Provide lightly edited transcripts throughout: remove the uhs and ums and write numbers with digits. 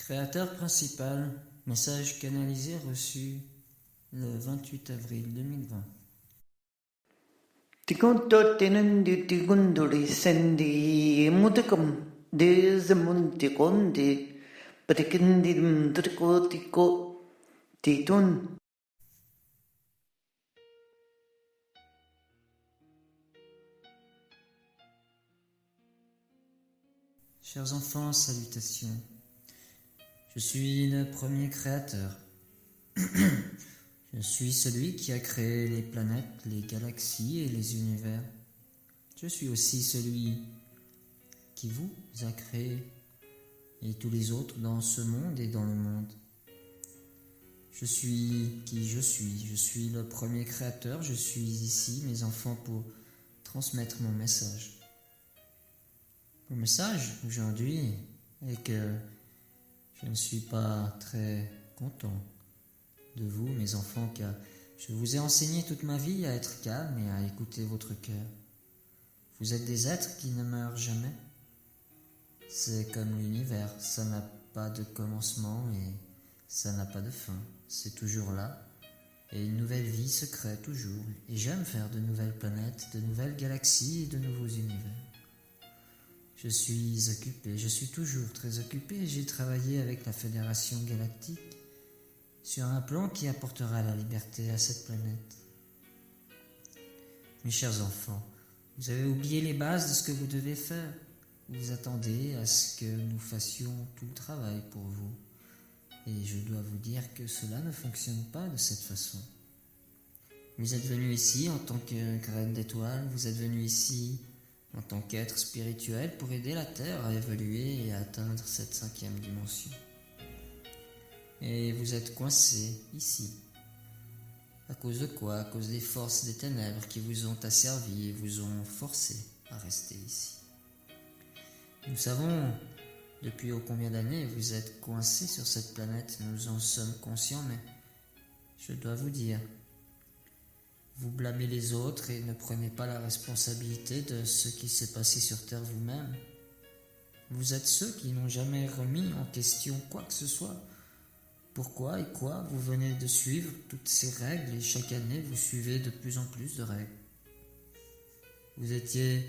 Créateur principal, message canalisé reçu le 28 avril 2020. Tikuntotinandi tikunduri sendi mutikam dezamuntikondi patikindim trikotiko titun. Chers enfants, salutations. Je suis le premier créateur. Je suis celui qui a créé les planètes, les galaxies et les univers. Je suis aussi celui qui vous a créé et tous les autres dans ce monde et dans le monde. Je suis qui je suis. Je suis le premier créateur. Je suis ici, mes enfants, pour transmettre mon message. Le message aujourd'hui est que je ne suis pas très content de vous, mes enfants, car je vous ai enseigné toute ma vie à être calme et à écouter votre cœur. Vous êtes des êtres qui ne meurent jamais. C'est comme l'univers, ça n'a pas de commencement et ça n'a pas de fin. C'est toujours là et une nouvelle vie se crée toujours. Et j'aime faire de nouvelles planètes, de nouvelles galaxies et de nouveaux univers. Je suis occupé, je suis toujours très occupé. J'ai travaillé avec la Fédération Galactique sur un plan qui apportera la liberté à cette planète. Mes chers enfants, vous avez oublié les bases de ce que vous devez faire. Vous attendez à ce que nous fassions tout le travail pour vous. Et je dois vous dire que cela ne fonctionne pas de cette façon. Vous êtes venus ici en tant que graine d'étoile, vous êtes venus ici en tant qu'être spirituel pour aider la Terre à évoluer et à atteindre cette 5e dimension. Et vous êtes coincés ici. À cause de quoi? À cause des forces des ténèbres qui vous ont asservis et vous ont forcé à rester ici. Nous savons depuis combien d'années vous êtes coincés sur cette planète, nous en sommes conscients, mais je dois vous dire, vous blâmez les autres et ne prenez pas la responsabilité de ce qui s'est passé sur Terre vous-même. Vous êtes ceux qui n'ont jamais remis en question quoi que ce soit. Pourquoi et quoi vous venez de suivre toutes ces règles et chaque année vous suivez de plus en plus de règles. Vous étiez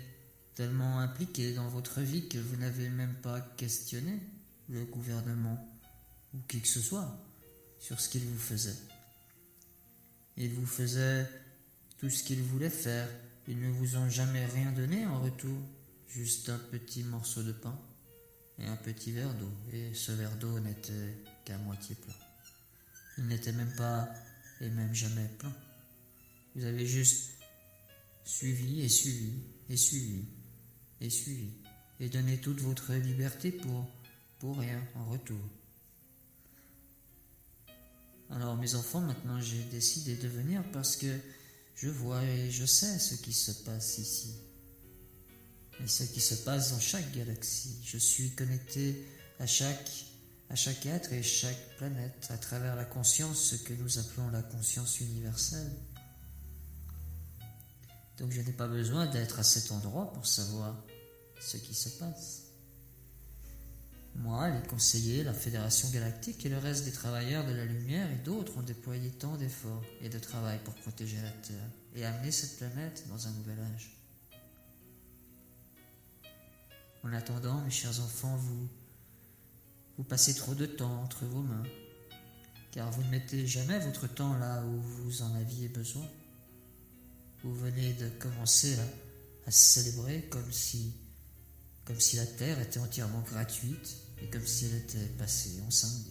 tellement impliqué dans votre vie que vous n'avez même pas questionné le gouvernement ou qui que ce soit sur ce qu'il vous faisait. Il vous faisait tout ce qu'ils voulaient faire. Ils ne vous ont jamais rien donné en retour, juste un petit morceau de pain et un petit verre d'eau. Et ce verre d'eau n'était qu'à moitié plein. Il n'était même pas et même jamais plein. Vous avez juste suivi et suivi et suivi et suivi et donné toute votre liberté pour rien en retour. Alors mes enfants, maintenant j'ai décidé de venir parce que je vois et je sais ce qui se passe ici. Et ce qui se passe dans chaque galaxie. Je suis connecté à chaque être et chaque planète à travers la conscience, ce que nous appelons la conscience universelle. Donc je n'ai pas besoin d'être à cet endroit pour savoir ce qui se passe. Moi, les conseillers, la Fédération Galactique et le reste des travailleurs de la lumière et d'autres ont déployé tant d'efforts et de travail pour protéger la Terre et amener cette planète dans un nouvel âge. En attendant, mes chers enfants, vous passez trop de temps entre vos mains, car vous ne mettez jamais votre temps là où vous en aviez besoin. Vous venez de commencer à célébrer comme si la Terre était entièrement gratuite et comme si elle était passée en 5D.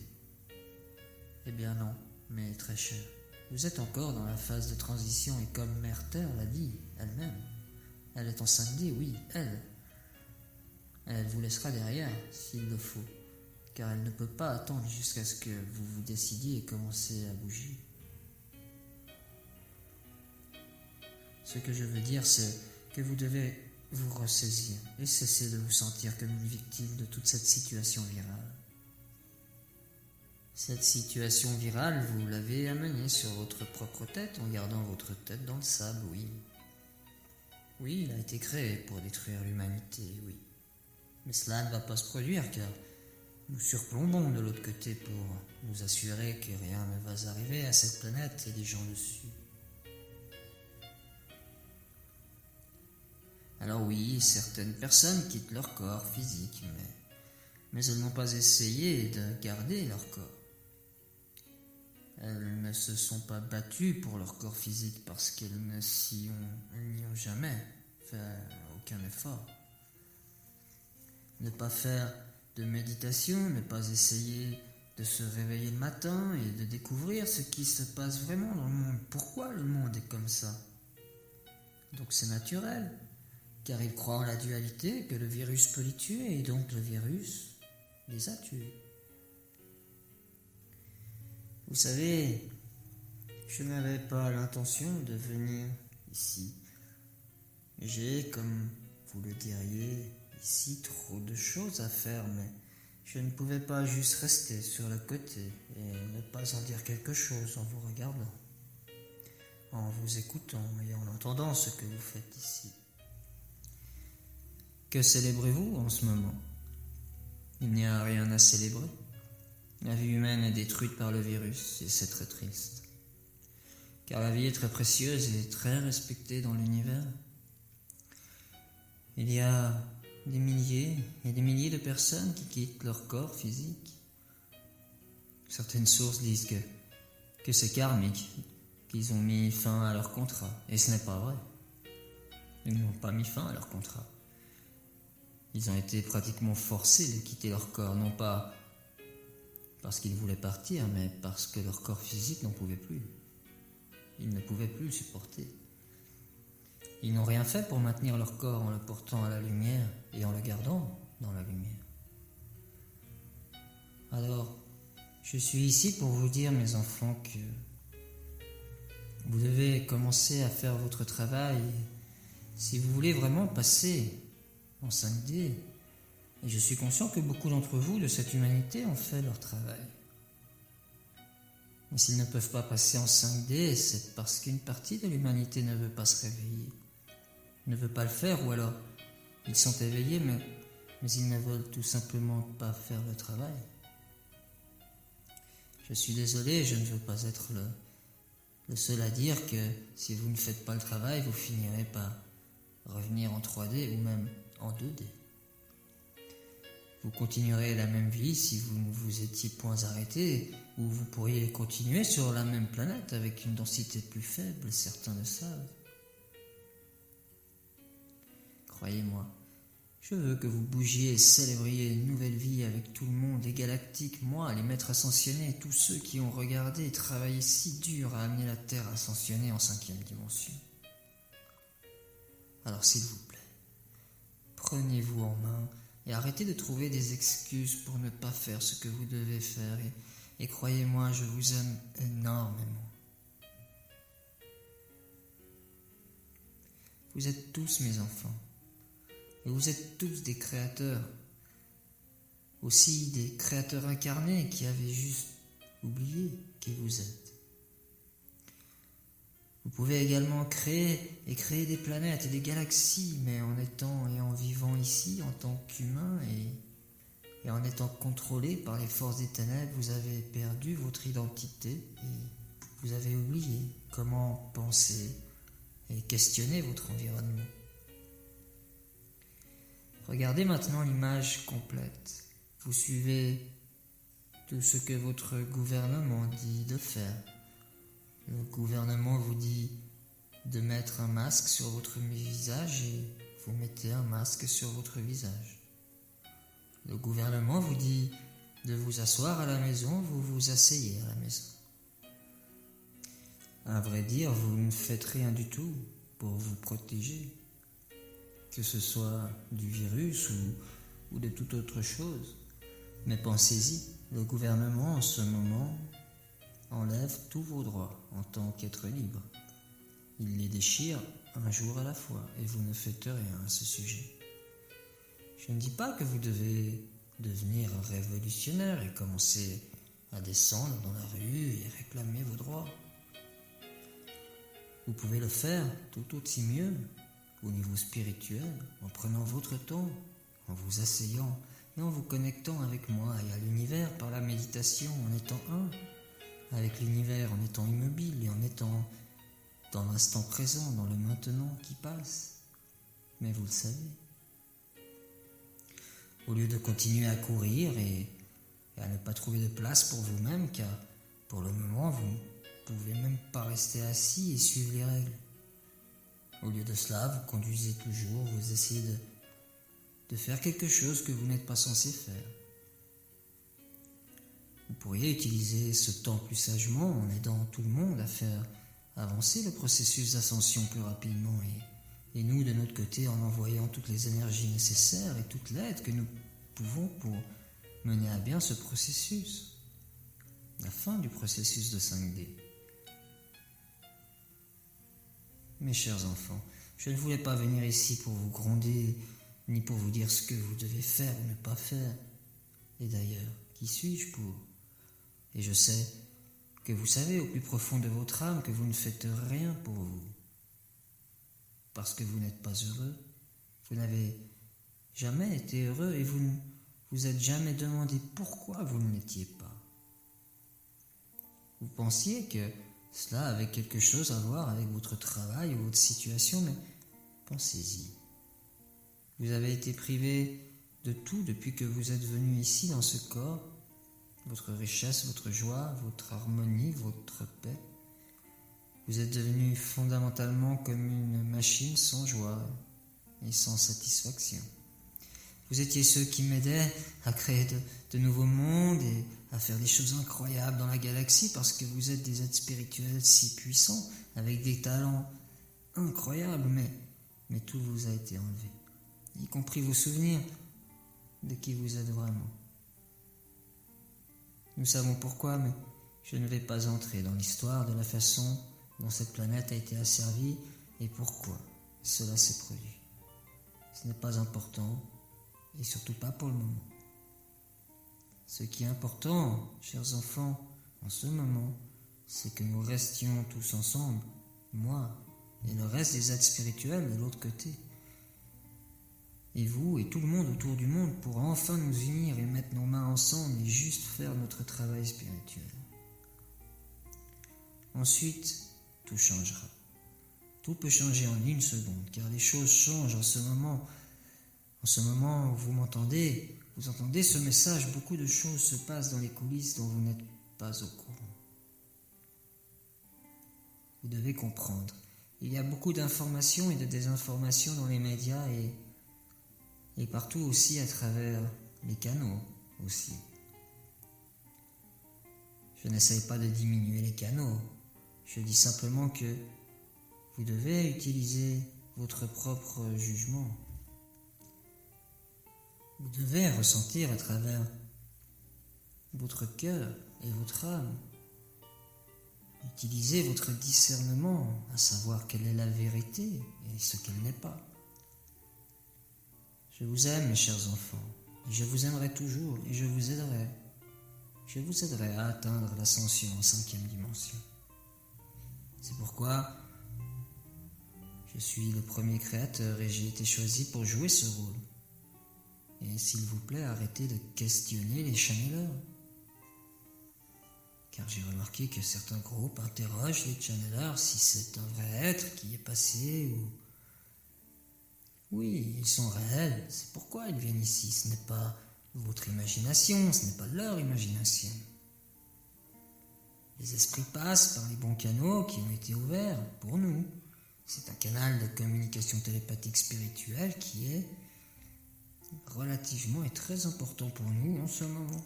Eh bien non, mais très cher. Vous êtes encore dans la phase de transition et comme Mère Terre l'a dit elle-même, elle est en 5D, oui, elle vous laissera derrière s'il le faut, car elle ne peut pas attendre jusqu'à ce que vous vous décidiez et commencez à bouger. Ce que je veux dire, c'est que vous devez vous ressaisir et cesser de vous sentir comme une victime de toute cette situation virale. Cette situation virale, vous l'avez amenée sur votre propre tête en gardant votre tête dans le sable, oui. Oui, il a été créé pour détruire l'humanité, oui. Mais cela ne va pas se produire car nous surplombons de l'autre côté pour nous assurer que rien ne va arriver à cette planète et les gens dessus. Alors oui, certaines personnes quittent leur corps physique, mais elles n'ont pas essayé de garder leur corps. Elles ne se sont pas battues pour leur corps physique parce qu'elles n'y ont jamais fait aucun effort. Ne pas faire de méditation, ne pas essayer de se réveiller le matin et de découvrir ce qui se passe vraiment dans le monde. Pourquoi le monde est comme ça? Donc c'est naturel, car ils croient en la dualité, que le virus peut les tuer, et donc le virus les a tués. Vous savez, je n'avais pas l'intention de venir ici. J'ai, comme vous le diriez, ici trop de choses à faire, mais je ne pouvais pas juste rester sur le côté et ne pas en dire quelque chose en vous regardant, en vous écoutant et en entendant ce que vous faites ici. Que célébrez-vous en ce moment? Il n'y a rien à célébrer. La vie humaine est détruite par le virus et c'est très triste. Car la vie est très précieuse et très respectée dans l'univers. Il y a des milliers et des milliers de personnes qui quittent leur corps physique. Certaines sources disent que c'est karmique, qu'ils ont mis fin à leur contrat. Et ce n'est pas vrai. Ils n'ont pas mis fin à leur contrat. Ils ont été pratiquement forcés de quitter leur corps, non pas parce qu'ils voulaient partir, mais parce que leur corps physique n'en pouvait plus. Ils ne pouvaient plus le supporter. Ils n'ont rien fait pour maintenir leur corps en le portant à la lumière et en le gardant dans la lumière. Alors, je suis ici pour vous dire, mes enfants, que vous devez commencer à faire votre travail si vous voulez vraiment passer en 5D. Et je suis conscient que beaucoup d'entre vous de cette humanité ont fait leur travail. Mais s'ils ne peuvent pas passer en 5D, c'est parce qu'une partie de l'humanité ne veut pas se réveiller, ne veut pas le faire, ou alors ils sont éveillés, mais ils ne veulent tout simplement pas faire le travail. Je suis désolé, je ne veux pas être le seul à dire que si vous ne faites pas le travail, vous finirez par revenir en 3D ou même en 2D. Vous continuerez la même vie si vous ne vous étiez point arrêté, ou vous pourriez continuer sur la même planète avec une densité plus faible, certains le savent. Croyez-moi, je veux que vous bougiez et célébriez une nouvelle vie avec tout le monde, les galactiques, moi, les maîtres ascensionnés, tous ceux qui ont regardé et travaillé si dur à amener la Terre ascensionnée en 5e dimension. Alors s'il vous plaît, prenez-vous en main et arrêtez de trouver des excuses pour ne pas faire ce que vous devez faire. Et croyez-moi, je vous aime énormément. Vous êtes tous mes enfants. Et vous êtes tous des créateurs. Aussi des créateurs incarnés qui avaient juste oublié qui vous êtes. Vous pouvez également créer des planètes et des galaxies, mais en étant et en vivant ici en tant qu'humain et en étant contrôlé par les forces des ténèbres, vous avez perdu votre identité et vous avez oublié comment penser et questionner votre environnement. Regardez maintenant l'image complète. Vous suivez tout ce que votre gouvernement dit de faire. Le gouvernement vous dit de mettre un masque sur votre visage et vous mettez un masque sur votre visage. Le gouvernement vous dit de vous asseoir à la maison, vous vous asseyez à la maison. À vrai dire, vous ne faites rien du tout pour vous protéger, que ce soit du virus ou de toute autre chose. Mais pensez-y, le gouvernement en ce moment enlève tous vos droits en tant qu'être libre. Il les déchire un jour à la fois et vous ne faites rien à ce sujet. Je ne dis pas que vous devez devenir un révolutionnaire et commencer à descendre dans la rue et réclamer vos droits. Vous pouvez le faire tout aussi mieux au niveau spirituel en prenant votre temps, en vous asseyant mais en vous connectant avec moi et à l'univers par la méditation, en étant un avec l'univers, en étant immobile et en étant dans l'instant présent, dans le maintenant qui passe. Mais vous le savez. Au lieu de continuer à courir et à ne pas trouver de place pour vous-même, car pour le moment, vous ne pouvez même pas rester assis et suivre les règles. Au lieu de cela, vous conduisez toujours, vous essayez de faire quelque chose que vous n'êtes pas censé faire. Vous pourriez utiliser ce temps plus sagement en aidant tout le monde à faire avancer le processus d'ascension plus rapidement et nous, de notre côté, en envoyant toutes les énergies nécessaires et toute l'aide que nous pouvons pour mener à bien ce processus, la fin du processus de 5D. Mes chers enfants, je ne voulais pas venir ici pour vous gronder, ni pour vous dire ce que vous devez faire ou ne pas faire. Et d'ailleurs, qui suis-je pour ? Et je sais que vous savez au plus profond de votre âme que vous ne faites rien pour vous. Parce que vous n'êtes pas heureux. Vous n'avez jamais été heureux et vous ne vous êtes jamais demandé pourquoi vous ne l'étiez pas. Vous pensiez que cela avait quelque chose à voir avec votre travail ou votre situation, mais pensez-y. Vous avez été privé de tout depuis que vous êtes venu ici dans ce corps, votre richesse, votre joie, votre harmonie, votre paix. Vous êtes devenu fondamentalement comme une machine sans joie et sans satisfaction. Vous étiez ceux qui m'aidaient à créer de nouveaux mondes et à faire des choses incroyables dans la galaxie parce que vous êtes des êtres spirituels si puissants, avec des talents incroyables, mais tout vous a été enlevé, y compris vos souvenirs de qui vous êtes vraiment. Nous savons pourquoi, mais je ne vais pas entrer dans l'histoire de la façon dont cette planète a été asservie et pourquoi cela s'est produit. Ce n'est pas important et surtout pas pour le moment. Ce qui est important, chers enfants, en ce moment, c'est que nous restions tous ensemble, moi et le reste des êtres spirituels de l'autre côté. Et vous et tout le monde autour du monde pour enfin nous unir et mettre nos mains ensemble et juste faire notre travail spirituel. Ensuite, tout changera. Tout peut changer en une seconde, car les choses changent en ce moment. En ce moment où vous m'entendez, vous entendez ce message, beaucoup de choses se passent dans les coulisses dont vous n'êtes pas au courant. Vous devez comprendre, il y a beaucoup d'informations et de désinformations dans les médias et partout aussi à travers les canaux aussi. Je n'essaye pas de diminuer les canaux, je dis simplement que vous devez utiliser votre propre jugement. Vous devez ressentir à travers votre cœur et votre âme. Utilisez votre discernement à savoir quelle est la vérité et ce qu'elle n'est pas. Je vous aime, mes chers enfants, et je vous aimerai toujours et je vous aiderai. Je vous aiderai à atteindre l'ascension en 5e dimension. C'est pourquoi je suis le premier créateur et j'ai été choisi pour jouer ce rôle. Et s'il vous plaît, arrêtez de questionner les channelers. Car j'ai remarqué que certains groupes interrogent les channelers si c'est un vrai être qui est passé ou... Oui, ils sont réels, c'est pourquoi ils viennent ici. Ce n'est pas votre imagination, ce n'est pas leur imagination. Les esprits passent par les bons canaux qui ont été ouverts pour nous. C'est un canal de communication télépathique spirituelle qui est relativement et très important pour nous en ce moment.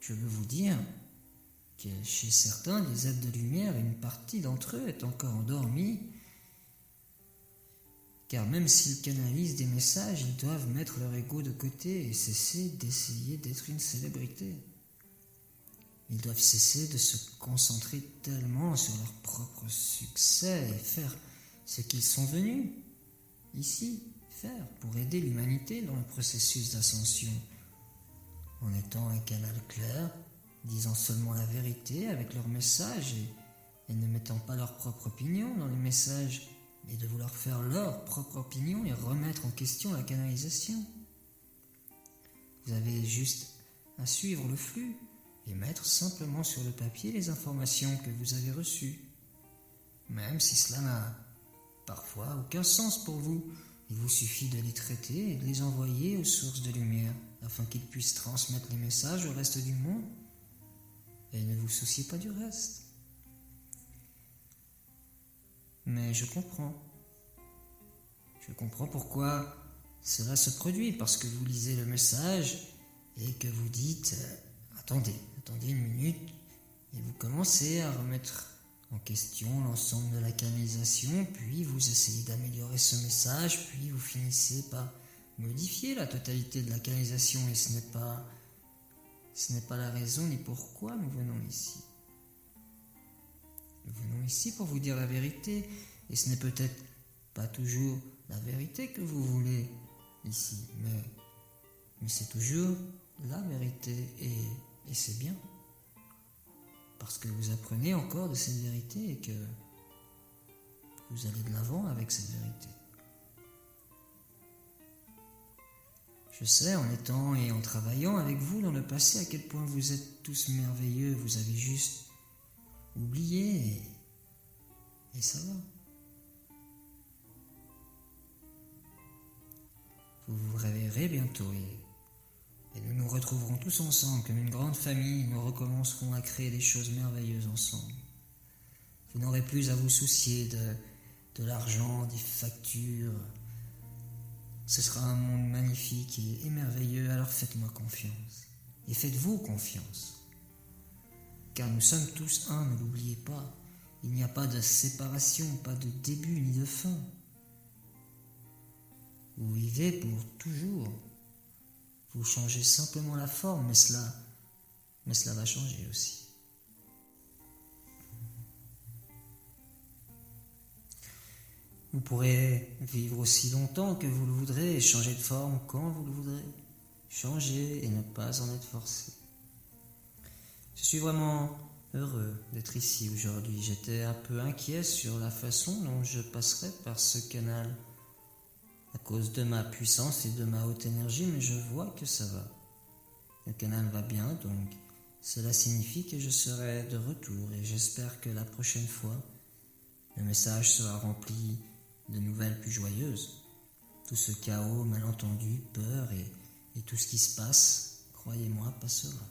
Je veux vous dire que chez certains, les êtres de lumière, une partie d'entre eux est encore endormie, car même s'ils canalisent des messages, ils doivent mettre leur ego de côté et cesser d'essayer d'être une célébrité. Ils doivent cesser de se concentrer tellement sur leur propre succès et faire ce qu'ils sont venus ici faire pour aider l'humanité dans le processus d'ascension, en étant un canal clair, disant seulement la vérité avec leurs messages et ne mettant pas leur propre opinion dans les messages, mais de vouloir faire leur propre opinion et remettre en question la canalisation. Vous avez juste à suivre le flux et mettre simplement sur le papier les informations que vous avez reçues. Même si cela n'a parfois aucun sens pour vous, il vous suffit de les traiter et de les envoyer aux sources de lumière afin qu'ils puissent transmettre les messages au reste du monde. Et ne vous souciez pas du reste. Mais je comprends. Je comprends pourquoi cela se produit, parce que vous lisez le message et que vous dites attendez une minute, et vous commencez à remettre en question l'ensemble de la canalisation, puis vous essayez d'améliorer ce message, puis vous finissez par modifier la totalité de la canalisation, et ce n'est pas la raison ni pourquoi nous venons ici. Nous venons ici pour vous dire la vérité, et ce n'est peut-être pas toujours la vérité que vous voulez ici, mais c'est toujours la vérité, et c'est bien. Parce que vous apprenez encore de cette vérité et que vous allez de l'avant avec cette vérité. Je sais, en étant et en travaillant avec vous dans le passé, à quel point vous êtes tous merveilleux. Vous avez juste oublié et ça va. Vous vous réveillerez bientôt et nous nous retrouverons tous ensemble comme une grande famille. Nous recommencerons à créer des choses merveilleuses ensemble. Vous n'aurez plus à vous soucier de l'argent, des factures. Ce sera un monde magnifique et merveilleux, alors faites-moi confiance. Et faites-vous confiance. Car nous sommes tous un, ne l'oubliez pas. Il n'y a pas de séparation, pas de début ni de fin. Vous vivez pour toujours. Vous changez simplement la forme, mais cela va changer aussi. Vous pourrez vivre aussi longtemps que vous le voudrez et changer de forme quand vous le voudrez. Changer et ne pas en être forcé. Je suis vraiment heureux d'être ici aujourd'hui. J'étais un peu inquiet sur la façon dont je passerais par ce canal à cause de ma puissance et de ma haute énergie, mais je vois que ça va. Le canal va bien, donc cela signifie que je serai de retour et j'espère que la prochaine fois, le message sera rempli de nouvelles plus joyeuses. Tout ce chaos, malentendu, peur et tout ce qui se passe, croyez-moi, passera.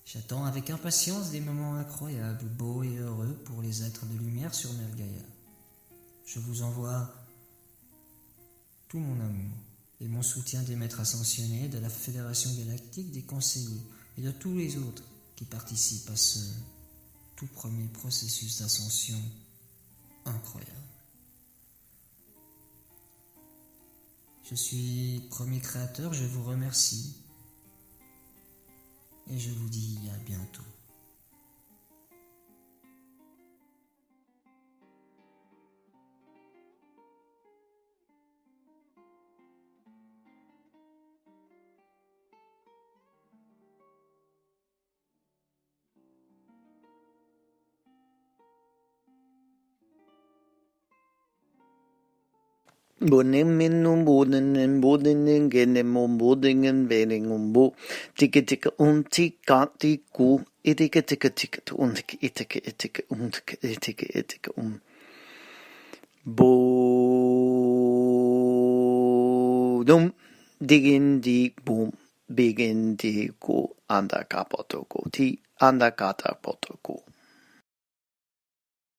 J'attends avec impatience des moments incroyables, beaux et heureux pour les êtres de lumière sur Nergaïa. Je vous envoie tout mon amour et mon soutien des maîtres ascensionnés, de la Fédération Galactique, des conseillers et de tous les autres qui participent à ce tout premier processus d'ascension incroyable. Je suis premier créateur, je vous remercie et je vous dis à bientôt. Bodingen, bodingen, bodingen, genem, bodingen, vening, bo, ticke, ticke, tika, tiku, itike, ticke, ticke, itike, itike, bodum, digin, dig, boom, begin, dig, go, anda, kapotoko, ti, anda, kata, potoko.